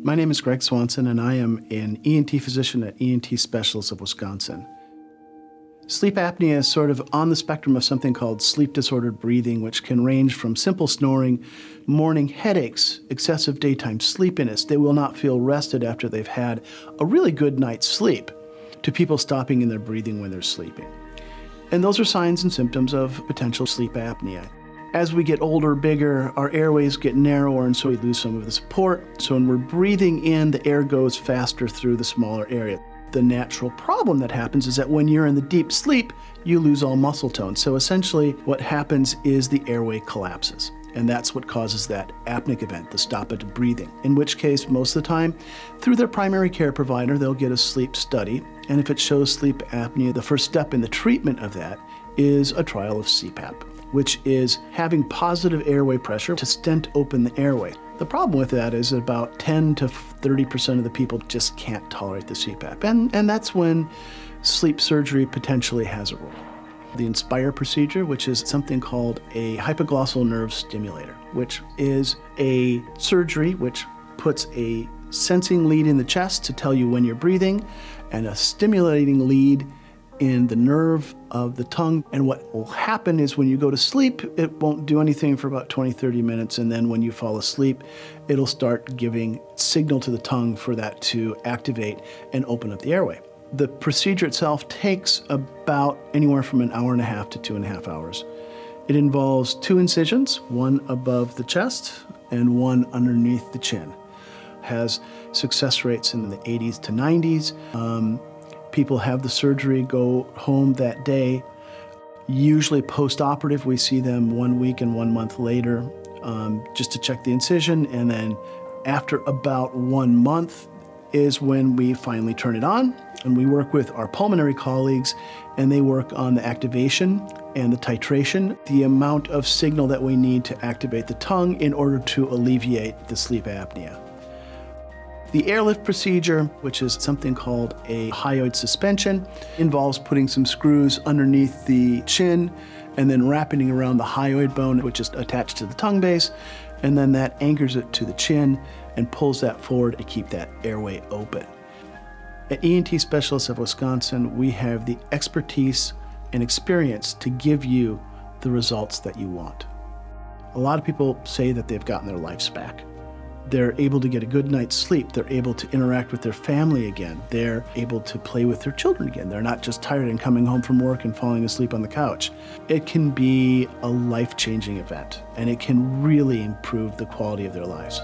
My name is Greg Swanson, and I am an ENT physician at ENT Specialists of Wisconsin. Sleep apnea is sort of on the spectrum of something called sleep-disordered breathing, which can range from simple snoring, morning headaches, excessive daytime sleepiness. They will not feel rested after they've had a really good night's sleep, to people stopping in their breathing when they're sleeping. And those are signs and symptoms of potential sleep apnea. As we get older, bigger, our airways get narrower, and so we lose some of the support. So when we're breathing in, the air goes faster through the smaller area. The natural problem that happens is that when you're in the deep sleep, you lose all muscle tone. So essentially what happens is the airway collapses. And that's what causes that apneic event, the stoppage of breathing. In which case, most of the time, through their primary care provider, they'll get a sleep study. And if it shows sleep apnea, the first step in the treatment of that is a trial of CPAP, which is having positive airway pressure to stent open the airway. The problem with that is about 10 to 30% of the people just can't tolerate the CPAP. And that's when sleep surgery potentially has a role. The Inspire procedure, which is something called a hypoglossal nerve stimulator, which is a surgery which puts a sensing lead in the chest to tell you when you're breathing and a stimulating lead in the nerve of the tongue. And what will happen is when you go to sleep, it won't do anything for about 20, 30 minutes. And then when you fall asleep, it'll start giving signal to the tongue for that to activate and open up the airway. The procedure itself takes about anywhere from an hour and a half to 2.5 hours. It involves 2 incisions, one above the chest and one underneath the chin. Has success rates in the 80s to 90s. People have the surgery, go home that day. Usually post-operative, we see them 1 week and 1 month later just to check the incision. And then after about 1 month is when we finally turn it on. And we work with our pulmonary colleagues, and they work on the activation and the titration, the amount of signal that we need to activate the tongue in order to alleviate the sleep apnea. The airlift procedure, which is something called a hyoid suspension, involves putting some screws underneath the chin and then wrapping around the hyoid bone, which is attached to the tongue base, and then that anchors it to the chin and pulls that forward to keep that airway open. At ENT Specialists of Wisconsin, we have the expertise and experience to give you the results that you want. A lot of people say that they've gotten their lives back. They're able to get a good night's sleep. They're able to interact with their family again. They're able to play with their children again. They're not just tired and coming home from work and falling asleep on the couch. It can be a life-changing event, and it can really improve the quality of their lives.